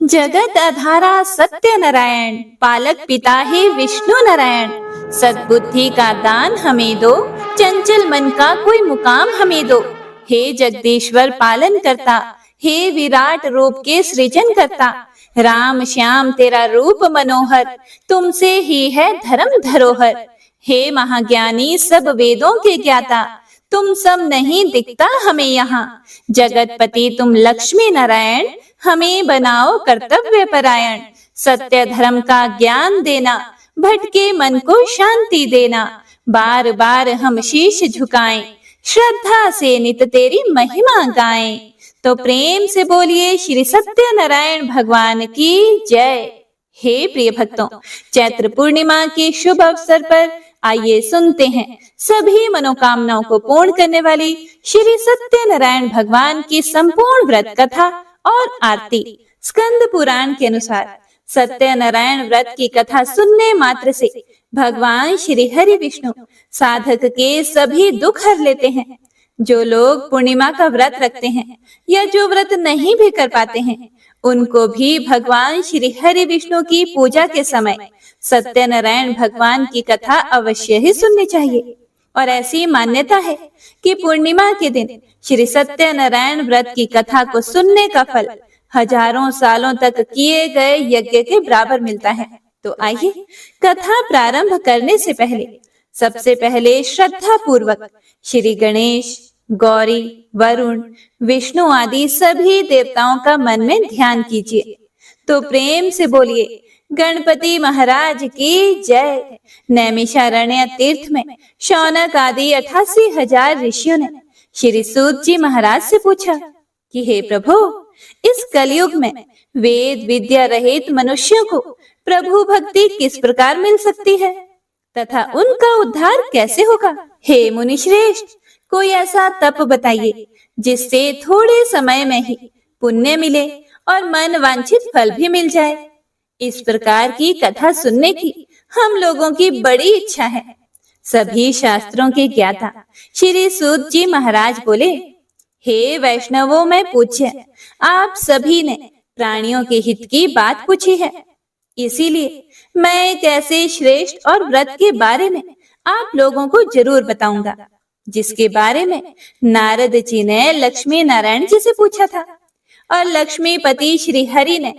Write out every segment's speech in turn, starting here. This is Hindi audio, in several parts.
जगत आधारा सत्य नारायण, पालक पिता है विष्णु नारायण। सद्बुद्धि का दान हमें दो, चंचल मन का कोई मुकाम हमें दो। हे जगदीश्वर पालन करता, हे विराट रूप के सृजन करता। राम श्याम तेरा रूप मनोहर, तुमसे ही है धर्म धरोहर। हे महाज्ञानी सब वेदों के ज्ञाता, तुम सब नहीं दिखता हमें यहाँ। जगतपति तुम लक्ष्मी नारायण, हमें बनाओ कर्तव्य परायण। सत्य धर्म का ज्ञान देना, भटके मन को शांति देना। बार बार हम शीश झुकाएं, श्रद्धा से नित तेरी महिमा गाएं। तो प्रेम से बोलिए श्री सत्य नारायण भगवान की जय। हे प्रिय भक्तों, चैत्र पूर्णिमा के शुभ अवसर पर आइए सुनते हैं सभी मनोकामनाओं को पूर्ण करने वाली श्री सत्य नारायण भगवान की संपूर्ण व्रत कथा और आरती। स्कंद पुराण के अनुसार सत्य नारायण व्रत की कथा सुनने मात्र से भगवान श्री हरि विष्णु साधक के सभी दुख हर लेते हैं। जो लोग पूर्णिमा का व्रत रखते हैं या जो व्रत नहीं भी कर पाते हैं, उनको भी भगवान श्री हरि विष्णु की पूजा के समय सत्य नारायण भगवान की कथा अवश्य ही सुननी चाहिए। और ऐसी मान्यता है कि पूर्णिमा के दिन श्री सत्य नारायण व्रत की कथा को सुनने का फल हजारों सालों तक किए गए यज्ञ के बराबर मिलता है। तो आइए कथा प्रारंभ करने से पहले सबसे पहले श्रद्धा पूर्वक श्री गणेश, गौरी, वरुण, विष्णु आदि सभी देवताओं का मन में ध्यान कीजिए। तो प्रेम से बोलिए गणपति महाराज की जय। नैमिषारण्य तीर्थ में शौनक आदि 88,000 ऋषियों ने श्री सूत जी महाराज से पूछा कि हे प्रभु, इस कलयुग में वेद विद्या रहित मनुष्यों को प्रभु भक्ति किस प्रकार मिल सकती है तथा उनका उद्धार कैसे होगा। हे मुनि श्रेष्ठ, कोई ऐसा तप बताइए जिससे थोड़े समय में ही पुण्य मिले और मन वांछित फल भी मिल जाए। इस प्रकार की कथा सुनने की हम लोगों की बड़ी इच्छा है। सभी शास्त्रों के ज्ञाता श्री सूत जी महाराज बोले, हे वैष्णवों में पूज्य, आप सभी ने प्राणियों के हित की बात पूछी है, इसीलिए मैं एक ऐसे श्रेष्ठ और व्रत के बारे में आप लोगों को जरूर बताऊंगा, जिसके बारे में नारद जी ने लक्ष्मी नारायण जी से पूछा था और लक्ष्मीपति श्री हरि ने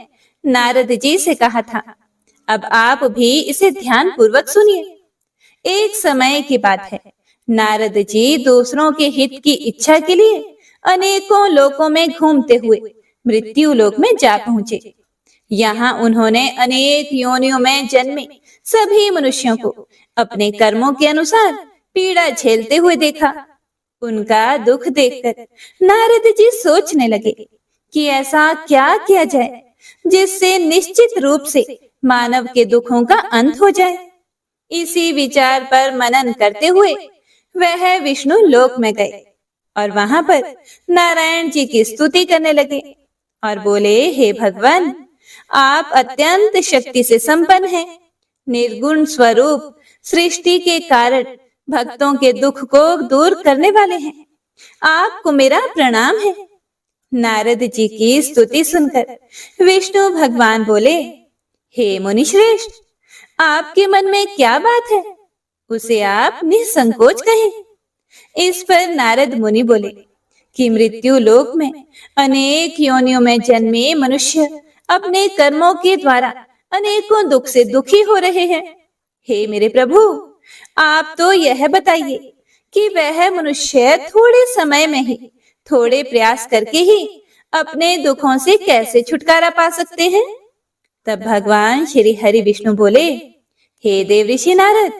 नारद जी से कहा था। अब आप भी इसे ध्यान पूर्वक सुनिए। एक समय की बात है, नारद जी दूसरों के हित की इच्छा के लिए अनेकों लोकों में घूमते हुए मृत्यु लोक में जा पहुंचे। यहाँ उन्होंने अनेक योनियों में जन्मे सभी मनुष्यों को अपने कर्मों के अनुसार पीड़ा झेलते हुए देखा। उनका दुख देखकर नारद जी सोचने लगे कि ऐसा क्या किया जाए जिससे निश्चित रूप से मानव के दुखों का अंत हो जाए। इसी विचार पर मनन करते हुए वह विष्णु लोक में गए और वहां पर नारायण जी की स्तुति करने लगे और बोले, हे भगवान, आप अत्यंत शक्ति से संपन्न हैं, निर्गुण स्वरूप, सृष्टि के कारण भक्तों के दुख को दूर करने वाले हैं। आपको मेरा प्रणाम है। नारद जी की स्तुति सुनकर विष्णु भगवान बोले, हे मुनि श्रेष्ठ, आपके मन में क्या बात है, उसे आप निसंकोच कहें। इस पर नारद मुनि बोले कि मृत्यु लोक में अनेक योनियों में जन्मे मनुष्य अपने कर्मों के द्वारा अनेकों दुख से दुखी हो रहे हैं। हे मेरे प्रभु, आप तो यह बताइए कि वह मनुष्य थोड़े समय में ही, थोड़े प्रयास करके ही अपने दुखों से कैसे छुटकारा पा सकते हैं। तब भगवान श्री हरि विष्णु बोले, हे देव ऋषि नारद,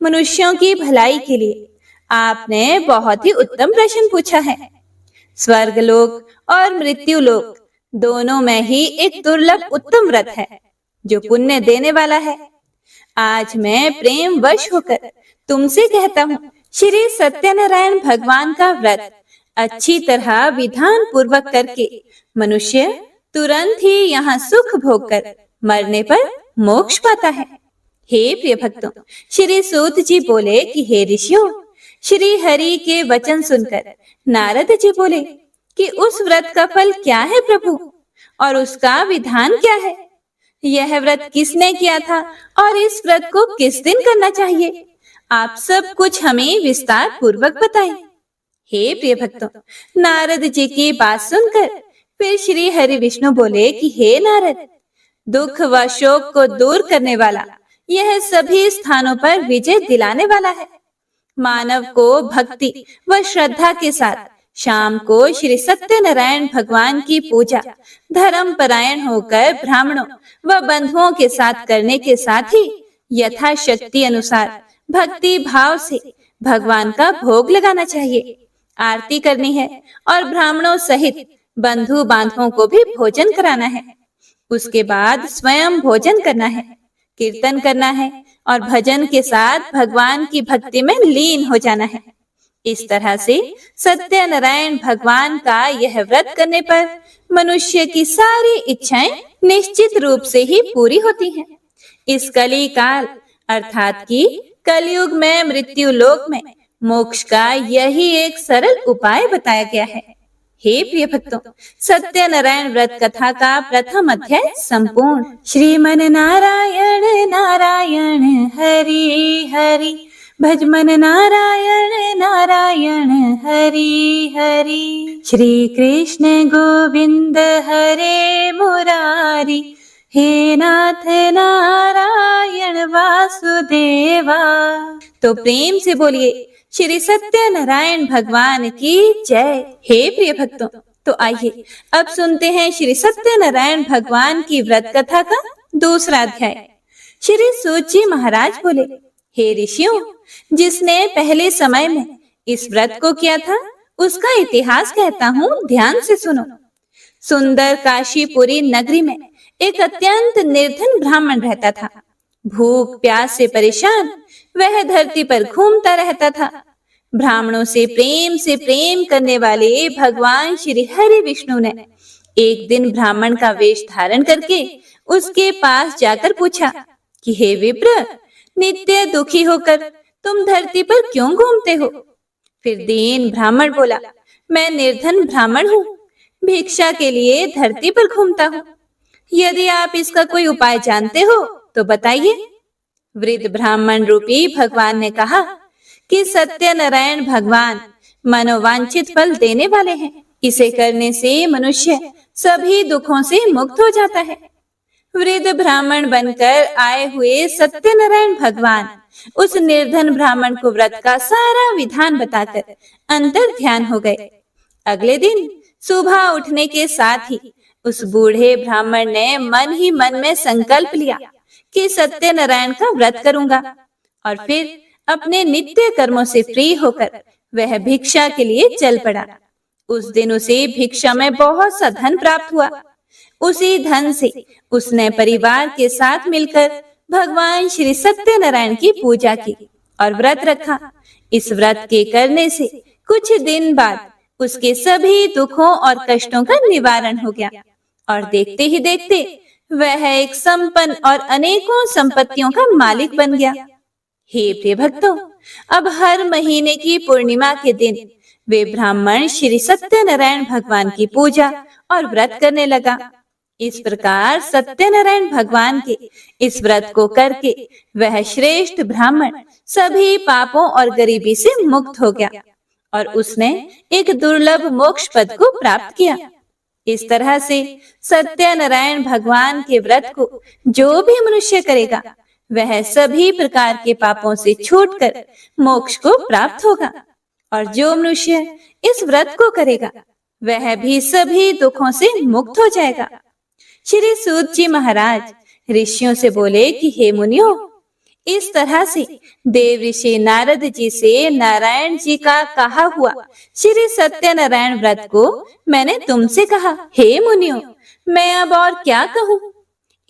मनुष्यों की भलाई के लिए आपने बहुत ही उत्तम प्रश्न पूछा है। स्वर्ग लोक और मृत्यु लोक दोनों में ही एक दुर्लभ उत्तम व्रत है जो पुण्य देने वाला है। आज मैं प्रेम वश होकर तुमसे कहता हूँ, श्री सत्यनारायण भगवान का व्रत अच्छी तरह विधान पूर्वक करके मनुष्य तुरंत ही यहाँ सुख भोग कर मरने पर मोक्ष पाता है। हे प्रिय भक्तों, श्री सूत जी बोले कि हे ऋषियों, श्री हरि के वचन सुनकर नारद जी बोले कि उस व्रत का फल क्या है प्रभु, और उसका विधान क्या है? यह व्रत किसने किया था और इस व्रत को किस दिन करना चाहिए? आप सब कुछ हमें विस्तार पूर्वक बताएं। हे प्रिय भक्तों, नारद जी की बात सुनकर फिर श्री हरि विष्णु बोले कि हे नारद, दुख व शोक को दूर करने वाला, यह सभी स्थानों पर विजय दिलाने वाला है। मानव को भक्ति व श्रद्धा के साथ शाम को श्री सत्यनारायण भगवान की पूजा धर्म परायण होकर ब्राह्मणों व बंधुओं के साथ करने के साथ ही यथाशक्ति अनुसार भक्ति भाव से भगवान का भोग लगाना चाहिए, आरती करनी है और ब्राह्मणों सहित बंधु बांधवों को भी भोजन कराना है। उसके बाद स्वयं भोजन करना है, कीर्तन करना है और भजन के साथ भगवान की भक्ति में लीन हो जाना है। इस तरह से सत्यनारायण भगवान का यह व्रत करने पर मनुष्य की सारी इच्छाएं निश्चित रूप से ही पूरी होती हैं। इस कली काल अर्थात कि कलयुग में मृत्यु लोक में मोक्ष का यही एक सरल उपाय बताया गया है। हे प्रिय भक्तों, सत्यनारायण व्रत कथा का प्रथम अध्याय संपूर्ण। श्रीमन नारायण नारायण हरि हरि, भजमन नारायण नारायण हरि हरि। श्री कृष्ण गोविंद हरे मुरारी, हे नाथ नारायण वासुदेवा। तो प्रेम से बोलिए श्री सत्यनारायण भगवान की जय। हे प्रिय भक्तों, तो आइए अब सुनते हैं श्री सत्यनारायण भगवान की व्रत कथा का दूसरा अध्याय। श्री सूत जी महाराज बोले, हे ऋषियों, जिसने पहले समय में इस व्रत को किया था उसका इतिहास कहता हूँ, ध्यान से सुनो। सुंदर काशीपुरी नगरी में एक अत्यंत निर्धन ब्राह्मण रहता था। भूख प्यास से परेशान वह धरती पर घूमता रहता था। ब्राह्मणों से प्रेम करने वाले भगवान श्री हरि विष्णु ने एक दिन ब्राह्मण का वेश धारण करके उसके पास जाकर पूछा कि हे विप्र, नित्य दुखी होकर तुम धरती पर क्यों घूमते हो? फिर दीन ब्राह्मण बोला, मैं निर्धन ब्राह्मण हूँ, भिक्षा के लिए धरती पर घूमता हूँ। यदि आप इसका कोई उपाय जानते हो तो बताइए। वृद्ध ब्राह्मण रूपी भगवान ने कहा कि सत्यनारायण भगवान मनोवांछित फल देने वाले हैं। इसे करने से मनुष्य सभी दुखों से मुक्त हो जाता है। वृद्ध ब्राह्मण बनकर आए हुए सत्यनारायण भगवान उस निर्धन ब्राह्मण को व्रत का सारा विधान बताकर अंतर ध्यान हो गए। अगले दिन सुबह उठने के साथ ही उस बूढ़े ब्राह्मण ने मन ही मन में संकल्प लिया कि सत्यनारायण का व्रत करूंगा, और फिर अपने नित्य कर्मों से फ्री होकर वह भिक्षा के लिए चल पड़ा। उस दिन उसे भिक्षा में बहुत सा धन प्राप्त हुआ। उसी धन से उसने परिवार के साथ मिलकर भगवान श्री सत्यनारायण की पूजा की और व्रत रखा। इस व्रत के करने से कुछ दिन बाद उसके सभी दुखों और कष्टों का निवारण हो गया और देखते ही देखते वह एक संपन्न और अनेकों संपत्तियों का मालिक बन गया। हे प्रिय भक्तों, अब हर महीने की पूर्णिमा के दिन वे ब्राह्मण श्री सत्यनारायण भगवान की पूजा और व्रत करने लगा। इस प्रकार सत्यनारायण भगवान के इस व्रत को करके वह श्रेष्ठ ब्राह्मण सभी पापों और गरीबी से मुक्त हो गया और उसने एक दुर्लभ मोक्ष पद को प्राप्त किया। इस तरह से सत्यनारायण भगवान के व्रत को जो भी मनुष्य करेगा वह सभी प्रकार के पापों से छूटकर मोक्ष को प्राप्त होगा, और जो मनुष्य इस व्रत को करेगा वह भी सभी दुखों से मुक्त हो जाएगा। श्री सूत जी महाराज ऋषियों से बोले कि हे मुनियों, इस तरह से देव ऋषि नारद जी से नारायण जी का कहा हुआ श्री सत्यनारायण व्रत को मैंने तुमसे कहा। हे मुनियों, मैं अब और क्या कहूँ?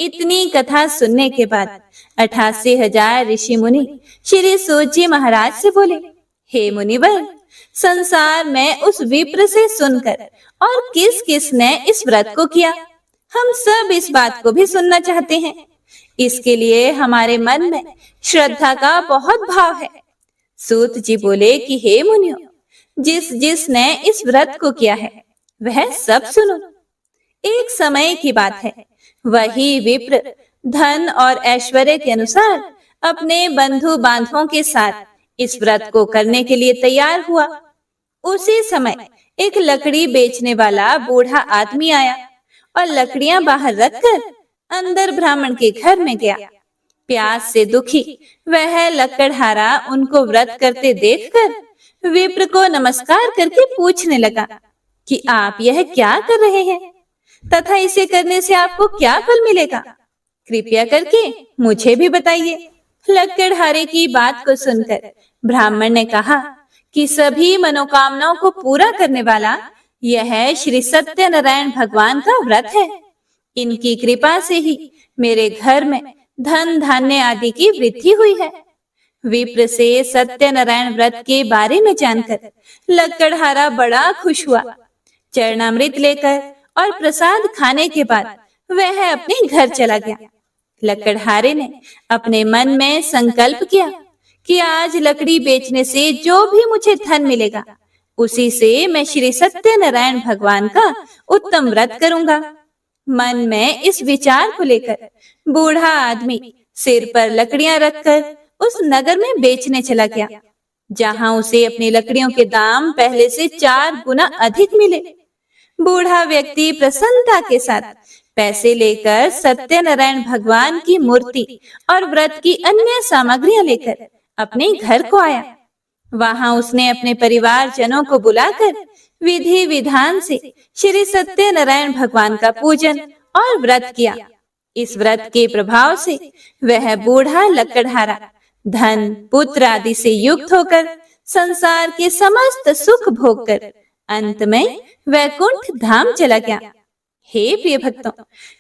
इतनी कथा सुनने के बाद 88,000 ऋषि मुनि श्री सूत जी महाराज से बोले, हे मुनिवर, संसार में उस विप्र से सुनकर और किस किस ने इस व्रत को किया, हम सब इस बात को भी सुनना चाहते हैं। इसके लिए हमारे मन में श्रद्धा का बहुत भाव है। सूत जी बोले कि हे मुनियों, जिस जिस ने इस व्रत को किया है वह सब सुनो। एक समय की बात है, वही विप्र धन और ऐश्वर्य के अनुसार अपने बंधु बांधवों के साथ इस व्रत को करने के लिए तैयार हुआ। उसी समय एक लकड़ी बेचने वाला बूढ़ा आदमी आया और लकड़ियां बाहर रखकर अंदर ब्राह्मण के घर में गया। प्यास से दुखी वह लकड़हारा उनको व्रत करते देखकर विप्र को नमस्कार करके पूछने लगा कि आप यह क्या कर रहे हैं तथा इसे करने से आपको क्या फल मिलेगा? कृपया करके मुझे भी बताइए। लकड़हारे की बात को सुनकर ब्राह्मण ने कहा कि सभी मनोकामनाओं को पूरा करने वाला यह श्री सत्यनारायण भगवान का व्रत है। इनकी कृपा से ही मेरे घर में धन धान्य आदि की वृद्धि हुई है। विप्र से सत्यनारायण व्रत के बारे में जानकर लकड़हारा बड़ा खुश हुआ। चरणामृत लेकर और प्रसाद खाने के बाद वह अपने घर चला गया। लकड़हारे ने अपने मन में संकल्प किया कि आज लकड़ी बेचने से जो भी मुझे धन मिलेगा उसी से मैं श्री सत्यनारायण भगवान का उत्तम व्रत करूंगा। मन में इस विचार को लेकर बूढ़ा आदमी सिर पर लकड़ियां रखकर उस नगर में बेचने चला गया, जहां उसे अपनी लकड़ियों के दाम पहले से 4 गुना अधिक मिले। बूढ़ा व्यक्ति प्रसन्नता के साथ पैसे लेकर सत्यनारायण भगवान की मूर्ति और व्रत की अन्य सामग्रियां लेकर अपने घर को आया। वहां उसने अपने परिवार जनों को बुलाकर विधि विधान से श्री सत्यनारायण भगवान का पूजन और व्रत किया। इस व्रत के प्रभाव से वह बूढ़ा लकड़हारा धन पुत्र आदि से युक्त होकर संसार के समस्त सुख भोग कर अंत में वैकुंठ धाम चला गया। हे प्रिय भक्तों,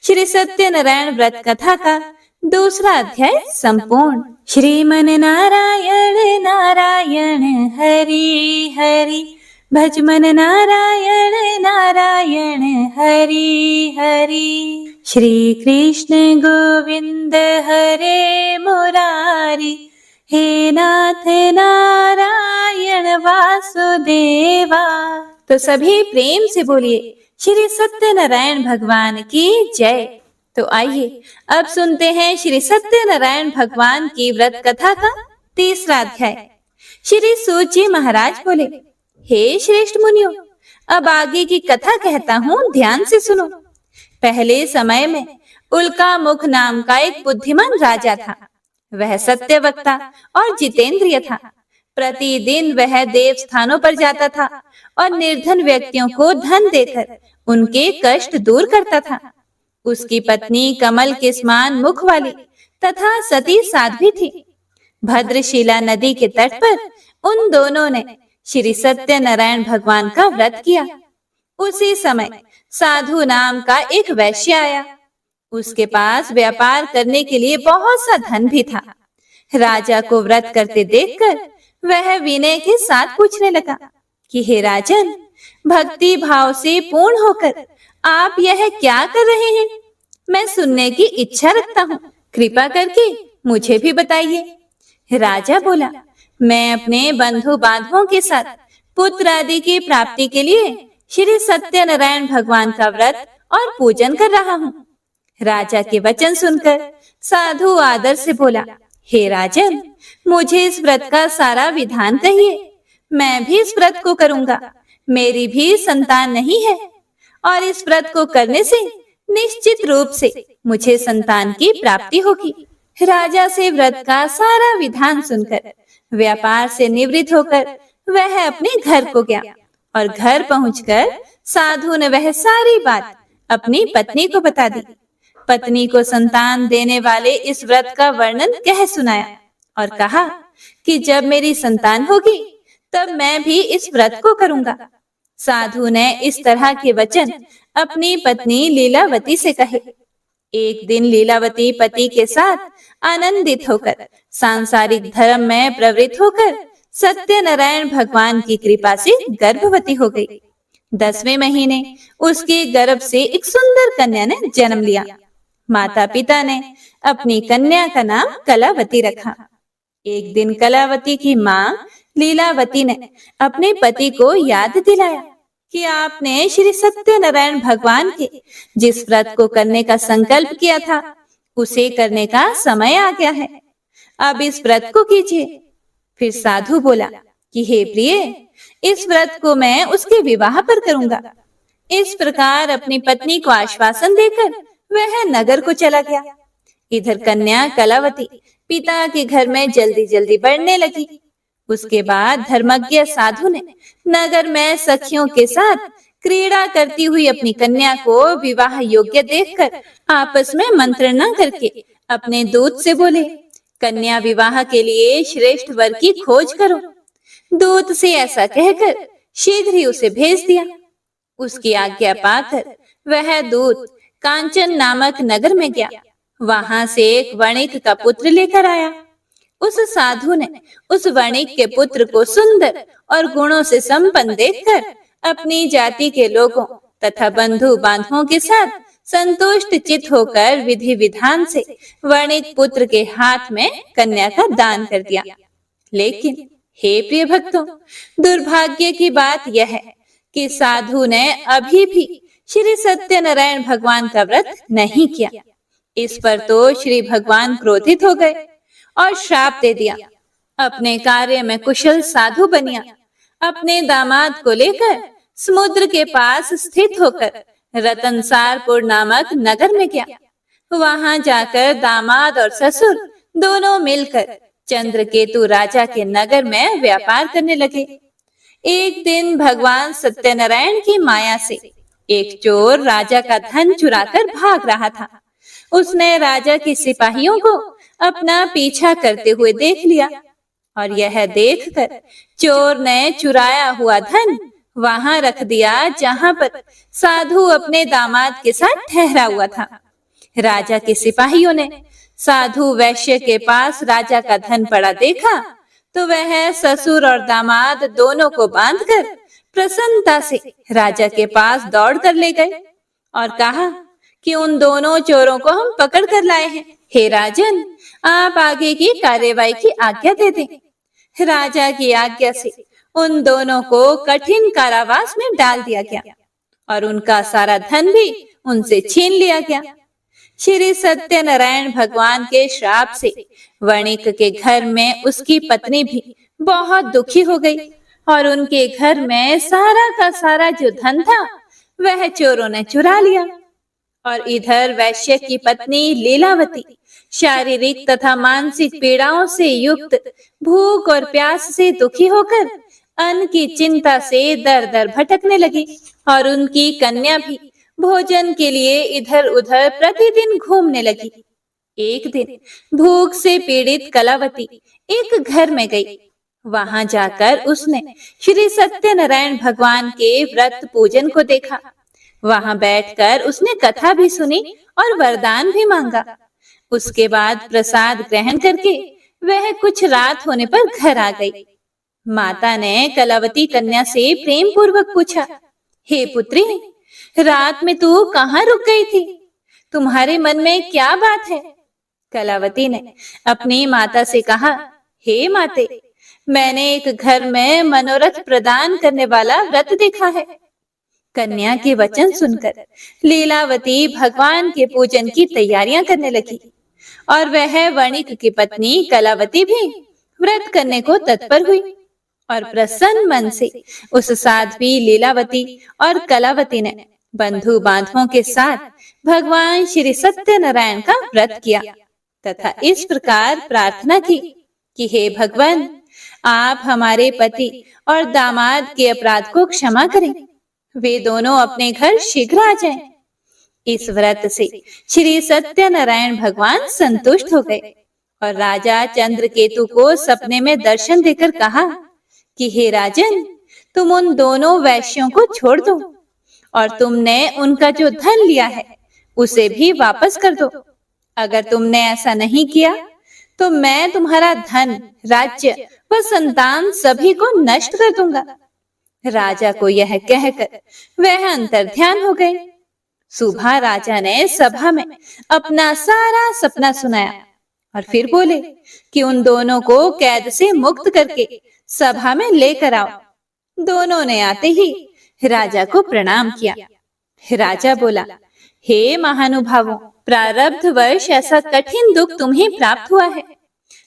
श्री सत्यनारायण व्रत कथा का दूसरा अध्याय संपूर्ण। श्रीमन नारायण नारायण हरि हरि, भज मन नारायण नारायण हरि हरि। श्री कृष्ण गोविंद हरे मुरारी, हे नाथ नारायण वासुदेवा। तो सभी प्रेम से बोलिए श्री सत्यनारायण भगवान की जय। तो आइए अब सुनते हैं श्री सत्यनारायण भगवान की व्रत कथा का तीसरा अध्याय। श्री सूत जी महाराज बोले, हे श्रेष्ठ मुनियों, अब आगे की कथा कहता हूँ, ध्यान से सुनो। पहले समय में उल्का मुख नाम का एक बुद्धिमान राजा था। वह सत्यवक्ता और जितेंद्रिय था। प्रतिदिन वह देव स्थानों पर जाता था और निर्धन व्यक्तियों को धन देकर उनके कष्ट दूर करता था। उसकी पत्नी कमल के समान मुख वाली तथा सती साध्वी थी। भद्रशिला नदी के तट पर उन दोनों ने श्री सत्यनारायण भगवान का व्रत किया। उसी समय साधु नाम का एक वैश्य आया। उसके पास व्यापार करने के लिए बहुत सा धन भी था। राजा को व्रत करते देखकर वह विनय के साथ पूछने लगा कि हे राजन, भक्ति भाव से पूर्ण होकर आप यह क्या कर रहे हैं? मैं सुनने की इच्छा रखता हूँ, कृपा करके मुझे भी बताइए। राजा बोला, मैं अपने बंधु बांधवों के साथ पुत्र आदि की प्राप्ति के लिए श्री सत्यनारायण भगवान का व्रत और पूजन कर रहा हूँ। राजा के वचन सुनकर साधु आदर से बोला, हे राजन, मुझे इस व्रत का सारा विधान कहिए। मैं भी इस व्रत को करूंगा। मेरी भी संतान नहीं है और इस व्रत को करने से निश्चित रूप से मुझे संतान की प्राप्ति होगी। राजा से व्रत का सारा विधान सुनकर व्यापार से निवृत्त होकर वह अपने घर को गया और घर पहुंचकर साधु ने वह सारी बात अपनी पत्नी को बता दी। पत्नी को संतान देने वाले इस व्रत का वर्णन कह सुनाया और कहा कि जब मेरी संतान होगी तब मैं भी इस व्रत को करूंगा। साधु ने इस तरह के वचन अपनी पत्नी लीलावती से कहे। एक दिन लीलावती पति के साथ आनंदित होकर सांसारिक धर्म में प्रवृत्त होकर सत्यनारायण भगवान की कृपा से गर्भवती हो गई। 10वें महीने उसके गर्भ से एक सुंदर कन्या ने जन्म लिया। माता पिता ने अपनी कन्या का नाम कलावती रखा। एक दिन कलावती की माँ लीलावती ने अपने पति को याद दिलाया कि आपने श्री सत्यनारायण भगवान के जिस व्रत को करने का संकल्प किया था, उसे करने का समय आ गया है। अब इस व्रत को कीजिए। फिर साधु बोला कि हे प्रिय, इस व्रत को मैं उसके विवाह पर करूंगा। इस प्रकार अपनी पत्नी को आश्वासन देकर वह नगर को चला गया। इधर कन्या कलावती पिता के घर में जल्दी जल्दी बढ़ने लगी। उसके बाद धर्मज्ञ साधु ने नगर में सखियों के साथ क्रीड़ा करती हुई अपनी कन्या को विवाह योग्य देखकर आपस में मंत्रणा करके अपने दूत से बोले, कन्या विवाह के लिए श्रेष्ठ वर की खोज करो। दूत से ऐसा कहकर शीघ्र ही उसे भेज दिया। उसकी आज्ञा पाकर वह दूत कांचन नामक नगर में गया। वहां से एक वणिक का पुत्र लेकर आया। उस साधु ने उस वणिक के पुत्र को सुंदर और गुणों से संपन्न देखकर अपनी जाति के लोगों तथा बंधु बांधवों के साथ संतुष्ट चित होकर विधि विधान से वणिक पुत्र के हाथ में कन्या का दान कर दिया। लेकिन हे प्रिय भक्तों, दुर्भाग्य की बात यह है कि साधु ने अभी भी श्री सत्यनारायण भगवान का व्रत नहीं किया। इस पर तो श्री भगवान क्रोधित हो गए और श्राप दे दिया। अपने कार्य में कुशल साधु बनिया अपने दामाद को लेकर समुद्र के पास स्थित होकर रतनसारपुर नामक नगर में गया। वहां जाकर दामाद और ससुर दोनों मिलकर चंद्रकेतु राजा के नगर में व्यापार करने लगे। एक दिन भगवान सत्यनारायण की माया से एक चोर राजा का धन चुराकर भाग रहा था। उसने राजा के सिपाहियों को अपना पीछा करते हुए देख लिया और यह देखकर चोर ने चुराया हुआ धन वहां रख दिया जहां पर साधु अपने दामाद के साथ ठहरा हुआ था। राजा के सिपाहियों ने साधु वैश्य के पास राजा का धन पड़ा देखा तो वह ससुर और दामाद दोनों को बांधकर प्रसन्नता से राजा के पास दौड़ कर ले गए और कहा कि उन दोनों चोरों को हम पकड़ कर लाए हैं। हे राजन, आप आगे की कार्यवाही की आज्ञा दे दें। राजा की आज्ञा से उन दोनों को कठिन कारावास में डाल दिया गया और उनका सारा धन भी उनसे छीन लिया गया। श्री सत्यनारायण भगवान के श्राप से वणिक के घर में उसकी पत्नी भी बहुत दुखी हो गई और उनके घर में सारा का सारा जो धन था वह चोरों ने चुरा लिया। और इधर वैश्य की पत्नी लीलावती शारीरिक तथा मानसिक पीड़ाओं से युक्त भूख और प्यास से दुखी होकर अन्न की चिंता से दर दर भटकने लगी और उनकी कन्या भी भोजन के लिए इधर उधर प्रतिदिन घूमने लगी। एक दिन भूख से पीड़ित कलावती एक घर में गई। वहां जाकर उसने श्री सत्यनारायण भगवान के व्रत पूजन को देखा। वहां बैठकर उसने कथा भी सुनी और वरदान भी मांगा। उसके बाद प्रसाद ग्रहण करके वह कुछ रात होने पर घर आ गई। माता ने कलावती कन्या से प्रेम पूर्वक पूछा, हे पुत्री, रात में तू कहाँ रुक गई थी? तुम्हारे मन में क्या बात है? कलावती ने अपनी माता से कहा, हे माते, मैंने एक घर में मनोरथ प्रदान करने वाला व्रत देखा है। कन्या के वचन सुनकर लीलावती भगवान के पूजन की तैयारियां करने लगी और वह वणिक की पत्नी कलावती भी व्रत करने को तत्पर हुई और प्रसन्न मन से उस साध्वी लीलावती और कलावती ने बंधु बांधवों के साथ भगवान श्री सत्यनारायण का व्रत किया तथा इस प्रकार प्रार्थना की कि हे भगवान, आप हमारे पति और दामाद के अपराध को क्षमा करें। वे दोनों अपने घर शीघ्र आ जाएं। इस व्रत से श्री सत्यनारायण भगवान संतुष्ट हो गए और राजा चंद्रकेतु को सपने में दर्शन देकर कहा कि हे राजन, तुम उन दोनों वैश्यों को छोड़ दो और तुमने उनका जो धन लिया है उसे भी वापस कर दो। अगर तुमने ऐसा नहीं किया तो मैं तुम्हारा धन, राज्य व संतान सभी को नष्ट कर दूंगा। राजा को यह कहकर वह अंतर्ध्यान हो गए। सुबह राजा ने सभा में अपना सारा सपना सुनाया और फिर बोले कि उन दोनों को कैद से मुक्त करके सभा में लेकर आओ। दोनों ने आते ही राजा को प्रणाम किया। राजा बोला, हे महानुभावों, प्रारब्ध वर्ष ऐसा कठिन दुख तुम्हें प्राप्त हुआ है,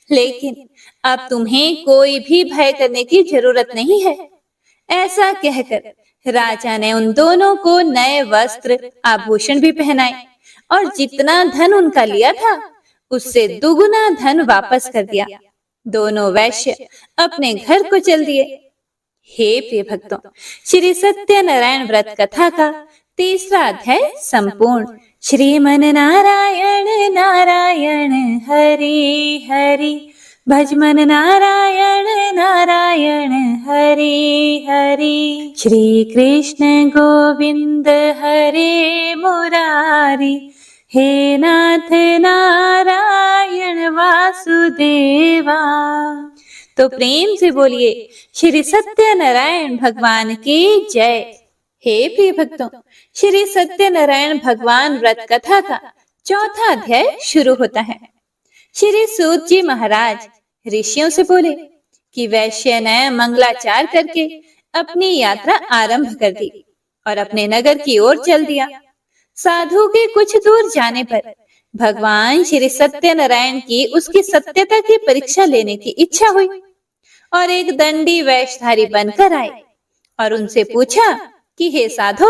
लेकिन अब तुम्हें कोई भी भय करने की जरूरत नहीं है। ऐसा कहकर राजा ने उन दोनों को नए वस्त्र आभूषण भी पहनाए और जितना धन उनका लिया था उससे दुगुना धन वापस कर दिया। दोनों वैश्य अपने घर को चल दिए। हे प्रिय भक्तों, श्री सत्यनारायण व्रत कथा का तीसरा अध्याय संपूर्ण। श्रीमन नारायण नारायण हरि हरि, भजमन नारायण नारायण हरि हरि। श्री कृष्ण गोविंद हरे मुरारी, हे नाथ नारायण वासुदेवा। तो प्रेम से बोलिए श्री सत्यनारायण भगवान की जय। हे प्रिय भक्तों, श्री सत्यनारायण भगवान व्रत कथा का चौथा अध्याय शुरू होता है। श्री सूत जी महाराज ऋषियों से बोले कि वैश्य ने मंगलाचार करके अपनी यात्रा आरंभ कर दी और अपने नगर की ओर चल दिया। साधु के कुछ दूर जाने पर भगवान श्री सत्यनारायण की उसकी सत्यता की परीक्षा लेने की इच्छा हुई और एक दंडी वेशधारी बनकर आए और उनसे पूछा कि हे साधो,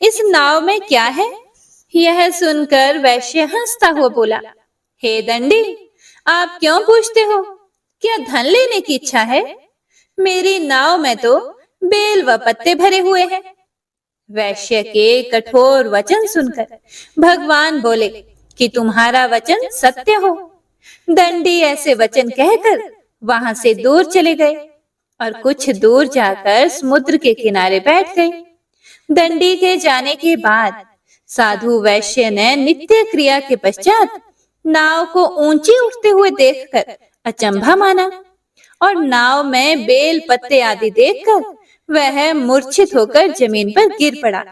इस नाव में क्या है? यह सुनकर वैश्य हंसता हुआ बोला, हे दंडी, आप क्यों पूछते हो? क्या धन लेने की इच्छा है? मेरी नाव में तो बेल व पत्ते भरे हुए हैं। वैश्य के कठोर वचन सुनकर भगवान बोले कि तुम्हारा वचन सत्य हो। दंडी ऐसे वचन कहकर वहां से दूर चले गए और कुछ दूर जाकर समुद्र के किनारे बैठ गए। दंडी के जाने के बाद साधु वैश्य ने नित्य क्रिया के पश्चात नाव को ऊंची उठते हुए देखकर अचंभा माना और नाव में बेल पत्ते आदि देखकर वह मूर्छित होकर जमीन पर गिर पड़ा।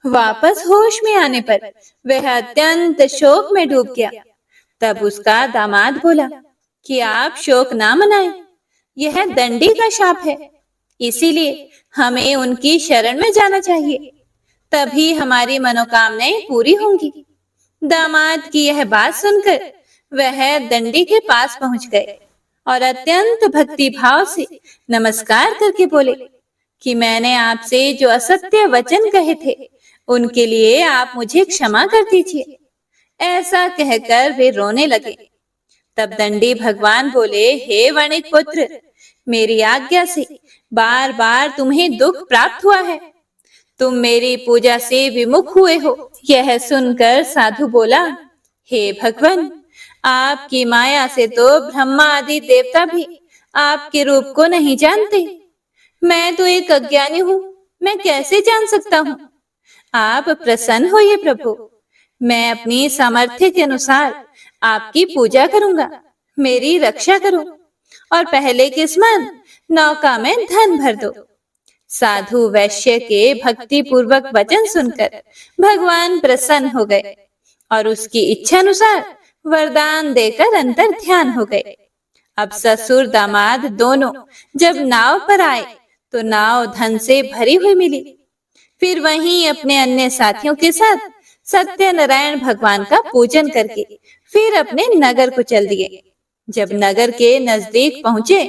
वापस होश में आने पर वह अत्यंत शोक में डूब गया। तब उसका दामाद बोला कि आप शोक ना मनाएं, यह दंडी का शाप है, इसीलिए हमें उनकी शरण में जाना चाहिए, तभी हमारी मनोकामनाएं पूरी होंगी। दामाद की यह बात सुनकर वह दंडी के पास पहुंच गए और अत्यंत भक्ति भाव से नमस्कार करके बोले कि मैंने आपसे जो असत्य वचन कहे थे उनके लिए आप मुझे क्षमा कर दीजिए। ऐसा कहकर वे रोने लगे। तब दंडी भगवान बोले, हे वणिक पुत्र, मेरी आज्ञा से बार बार तुम्हें दुख प्राप्त हुआ है, तुम मेरी पूजा से विमुख हुए हो। यह सुनकर साधु बोला, हे भगवान, आपकी माया से तो ब्रह्मा आदि देवता भी आपके रूप को नहीं जानते। मैं तो एक अज्ञानी हूँ, मैं कैसे जान सकता हूँ? आप प्रसन्न होइए प्रभु, मैं अपनी सामर्थ्य के अनुसार आपकी पूजा करूंगा, मेरी रक्षा करो और पहले के समान नौका में धन भर दो। साधु वैश्य के भक्ति पूर्वक वचन सुनकर भगवान प्रसन्न हो गए और उसकी इच्छा अनुसार वरदान देकर अंतर ध्यान हो गए। अब ससुर दामाद दोनों जब नाव पर आए तो नाव धन से भरी हुई मिली। फिर वहीं अपने अन्य साथियों के साथ सत्यनारायण भगवान का पूजन करके फिर अपने नगर को चल दिए। जब नगर के नजदीक पहुंचे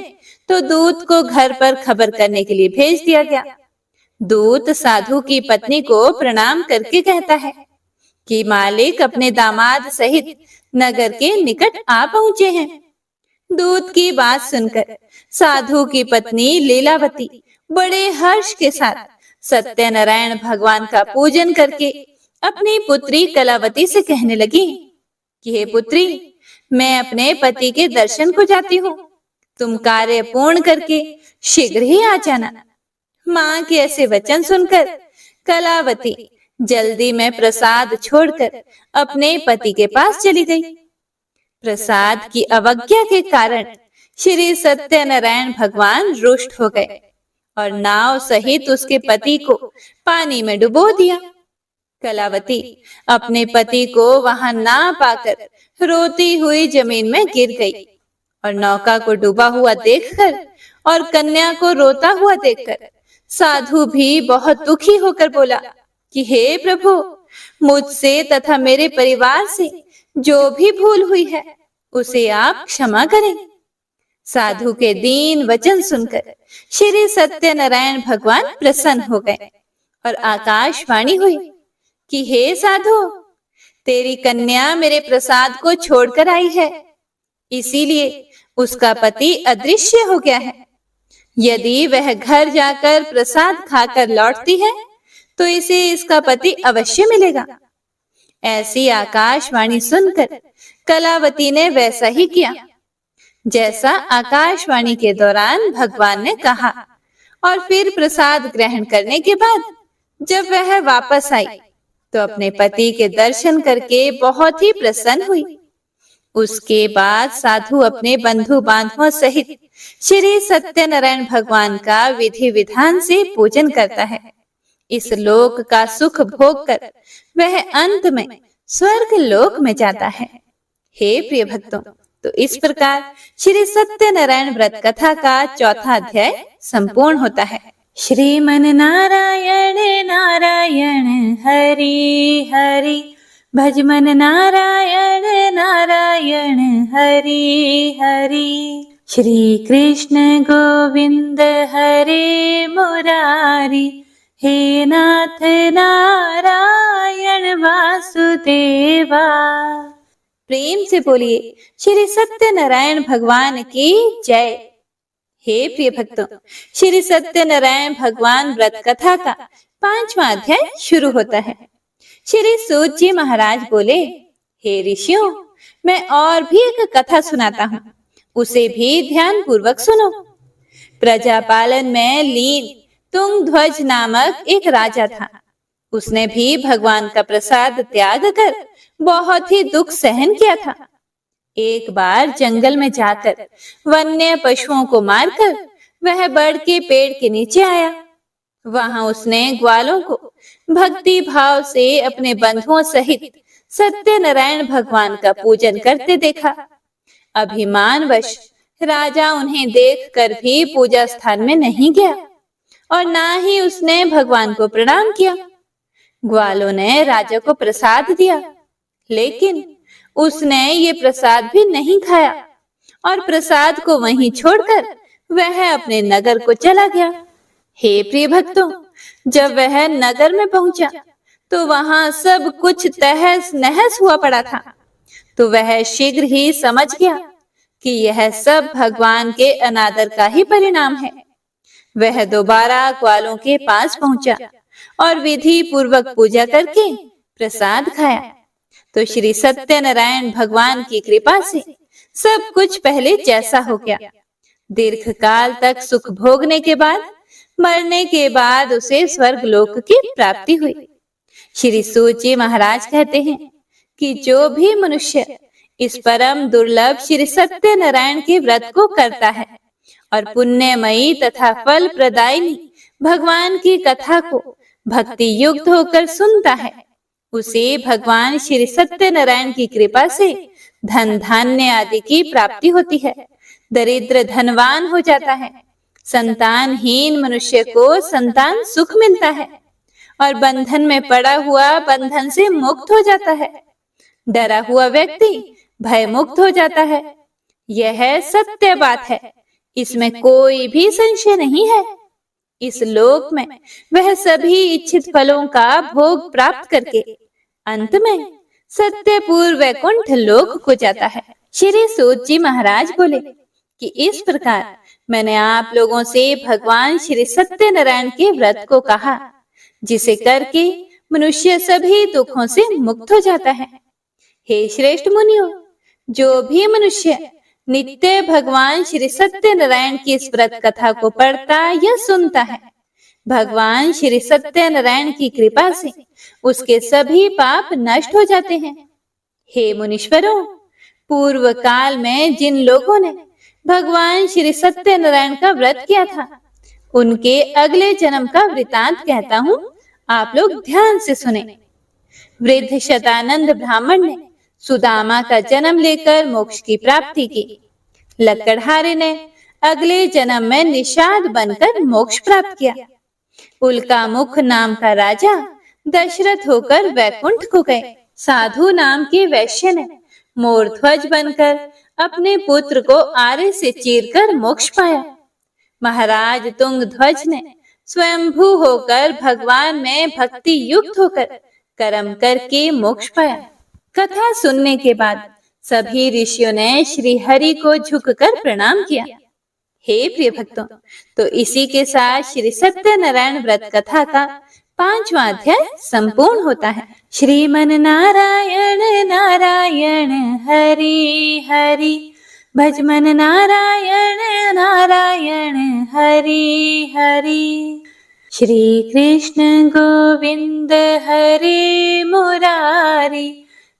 तो दूत को घर पर खबर करने के लिए भेज दिया गया। दूत साधु की पत्नी को प्रणाम करके कहता है कि मालिक अपने दामाद सहित नगर के निकट आ पहुंचे हैं। दूत की बात सुनकर साधु की पत्नी लीलावती बड़े हर्ष के साथ सत्यनारायण भगवान का पूजन करके अपनी पुत्री कलावती से कहने लगी कि हे पुत्री, मैं अपने पति के दर्शन को जाती हूँ, तुम कार्य पूर्ण करके शीघ्र ही आ जाना। माँ के ऐसे वचन सुनकर कलावती जल्दी में प्रसाद छोड़कर अपने पति के पास चली गई। प्रसाद की अवज्ञा के कारण श्री सत्यनारायण भगवान रुष्ट हो गए और नाव सहित उसके पति को पानी में डुबो दिया। कलावती अपने पति को वहां ना पाकर रोती हुई जमीन में गिर गई और नौका को डूबा हुआ देखकर और कन्या को रोता हुआ देखकर साधु भी बहुत दुखी होकर बोला कि हे प्रभु, मुझसे तथा मेरे परिवार से जो भी भूल हुई है उसे आप क्षमा करें। साधु के दीन वचन सुनकर श्री सत्यनारायण भगवान प्रसन्न हो गए और आकाशवाणी हुई कि हे साधु, तेरी कन्या मेरे प्रसाद को छोड़कर आई है, इसीलिए उसका पति अदृश्य हो गया है। यदि वह घर जाकर प्रसाद खाकर लौटती है तो इसे इसका पति अवश्य मिलेगा। ऐसी आकाशवाणी सुनकर कलावती ने वैसा ही किया जैसा आकाशवाणी के दौरान भगवान ने कहा, और फिर प्रसाद ग्रहण करने के बाद जब वह वापस आई तो अपने पति के दर्शन करके बहुत ही प्रसन्न हुई। उसके बाद साधु अपने बंधु बांधवों सहित श्री सत्यनारायण भगवान का विधि विधान से पूजन करता है। इस लोक का सुख भोग कर वह अंत में स्वर्ग लोक में जाता है। हे प्रिय भक्तों, तो इस प्रकार श्री सत्यनारायण व्रत कथा का चौथा अध्याय संपूर्ण होता है। श्रीमन नारायण नारायण हरि हरि, भजमन नारायण नारायण हरि हरि। श्री कृष्ण गोविंद हरे मुरारी, हे नाथ नारायण वासुदेवा। प्रेम से बोलिए श्री सत्यनारायण भगवान की जय। हे प्रिय भक्तों, श्री सत्यनारायण भगवान व्रत कथा का 5वां अध्याय शुरू होता है। श्री सूत जी महाराज बोले, हे ऋषियों, मैं और भी एक कथा सुनाता हूँ, उसे भी ध्यान पूर्वक सुनो। प्रजापालन में लीन तुंगध्वज नामक एक राजा था। उसने भी भगवान का प्रसाद त्याग कर बहुत ही दुख सहन किया था। एक बार जंगल में जाकर वन्य पशुओं को मारकर वह बड़ के पेड़ के नीचे आया। वहां उसने ग्वालों को भक्ति भाव से अपने बंधुओं सहित सत्यनारायण भगवान का पूजन करते देखा। अभिमानवश राजा उन्हें देखकर भी पूजा स्थान में नहीं गया और ना ही उसने भगवान को प्रणाम किया। ग्वालों ने राजा को प्रसाद दिया, लेकिन उसने ये प्रसाद भी नहीं खाया और प्रसाद को वहीं छोड़कर वह अपने नगर को चला गया। हे प्रिय भक्तों, जब वह नगर में पहुंचा तो वहां सब कुछ तहस नहस हुआ पड़ा था। तो वह शीघ्र ही समझ गया कि यह सब भगवान के अनादर का ही परिणाम है। वह दोबारा ग्वालों के पास पहुंचा और विधि पूर्वक पूजा करके प्रसाद खाया। तो श्री सत्यनारायण भगवान की कृपा से सब कुछ पहले जैसा हो गया। दीर्घ काल तक सुख भोगने के बाद मरने के बाद उसे स्वर्ग लोक की प्राप्ति हुई। श्री सूत जी महाराज कहते हैं कि जो भी मनुष्य इस परम दुर्लभ श्री सत्यनारायण के व्रत को करता है और पुण्यमयी तथा फल प्रदायिनी भगवान की कथा को भक्ति युक्त होकर सुनता है, उसे भगवान श्री सत्यनारायण की कृपा से धन धान्य आदि की प्राप्ति होती है। दरिद्र धनवान हो जाता है, संतानहीन मनुष्य को संतान सुख मिलता है और बंधन में पड़ा हुआ बंधन से मुक्त हो जाता है। डरा हुआ व्यक्ति भय मुक्त हो जाता है। यह सत्य बात है, इसमें कोई भी संशय नहीं है। इस लोक में वह सभी इच्छित फलों का भोग प्राप्त करके अंत में सत्यपुर वैकुंठ लोक को जाता है। श्री सूत जी महाराज बोले कि इस प्रकार मैंने आप लोगों से भगवान श्री सत्यनारायण के व्रत को कहा, जिसे करके मनुष्य सभी दुखों से मुक्त हो जाता है। हे श्रेष्ठ मुनियों, जो भी मनुष्य नित्य भगवान श्री सत्यनारायण की इस व्रत कथा को पढ़ता या सुनता है, भगवान श्री सत्यनारायण की कृपा से उसके सभी पाप नष्ट हो जाते हैं। हे मुनीश्वरों, पूर्व काल में जिन लोगों ने भगवान श्री सत्यनारायण का व्रत किया था, उनके अगले जन्म का वृतांत कहता हूँ, आप लोग ध्यान से सुने। वृद्ध शतानंद ब्राह्मण ने सुदामा का जन्म लेकर मोक्ष की प्राप्ति की। लकड़हारे ने अगले जन्म में निषाद बनकर मोक्ष प्राप्त किया। उल्कामुख नाम का राजा दशरथ होकर वैकुंठ को गए। साधु नाम के वैश्य ने मोरध्वज बनकर अपने पुत्र को आरे से चीरकर मोक्ष पाया। महाराज तुंगध्वज ने स्वयंभू होकर भगवान में भक्ति युक्त होकर कर्म करके मोक्ष पाया। कथा सुनने के बाद सभी ऋषियों ने श्री हरि को झुककर प्रणाम किया। हे प्रिय भक्तों, तो इसी के साथ श्री सत्यनारायण व्रत कथा का 5वां अध्याय संपूर्ण होता है। श्रीमन नारायण नारायण हरि हरि, भजमन नारायण नारायण हरि हरि। श्री कृष्ण गोविंद हरे मुरारी,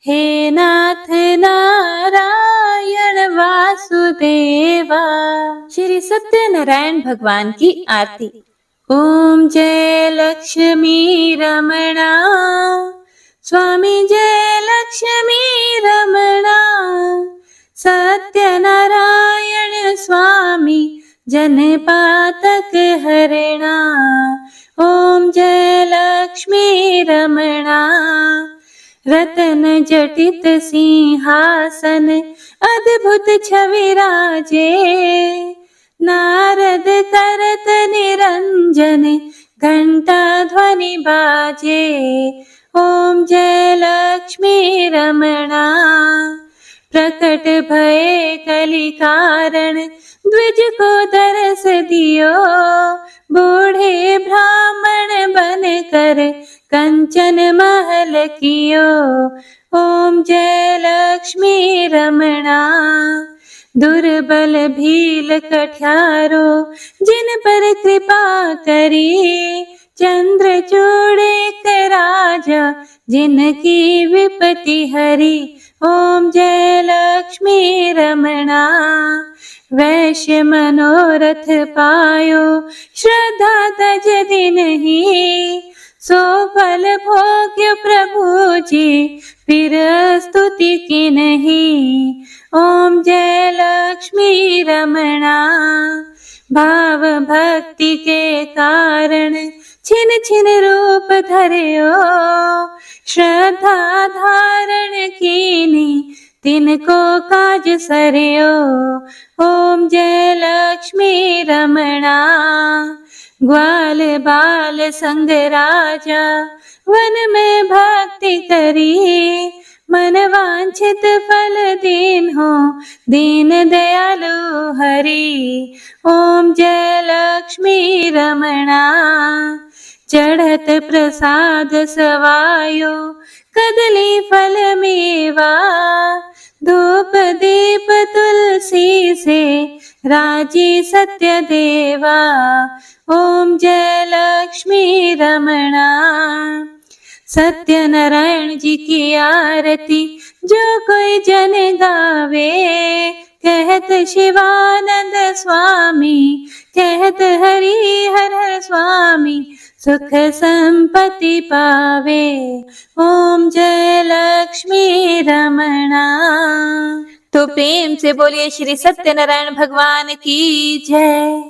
हे नाथ नारायण वासुदेवा। श्री सत्यनारायण भगवान की आरती। ओम जय लक्ष्मी रमणा, स्वामी जय लक्ष्मी रमणा। सत्यनारायण स्वामी जनपातक हरणा। ओम जय लक्ष्मी रमणा। रतन जटित सिंहासन अद्भुत छवि राजे, नारद करत निरंजन घंटा ध्वनि बाजे। ओम जय लक्ष्मी रमणा। प्रकट भये कलि कारण, द्विज को दरस दियो। बूढ़े ब्राह्मण बन कर कंचन महल कियो। ओम जय लक्ष्मी रमणा। दुर्बल भील कठियारो, जिन पर कृपा करी। चंद्रचूड़ एक राजा, जिनकी विपत्ति हरी। ओम जय लक्ष्मी रमणा। वैश्य मनोरथ पायो, श्रद्धा तज दिन ही। सो फल भोग्य प्रभु जी, फिर स्तुति की नहीं। ओम जय लक्ष्मी रमणा। भाव भक्ति के कारण छिन छिन रूप धर्यो। श्रद्धा धारण कीनी, तिनको काज सरयो। ओम जय लक्ष्मी रमणा। ग्वाल बाल संग राजा, वन में भक्ति करी। मन वांछित फल दीन हो, दीन दयालु हरि। ओम जय लक्ष्मी रमणा। चढ़त प्रसाद सवायो, कदली फल मेवा। धूप दीप तुलसी से, राजी सत्य देवा। ओम जय लक्ष्मी रमणा। सत्यनारायण जी की आरती जो कोई जन गावे। कहत शिवानंद स्वामी, कहत हरि हर स्वामी। सुख संपत्ति पावे। ओम जय लक्ष्मी रमणा। तो प्रेम से बोलिए श्री सत्यनारायण भगवान की जय।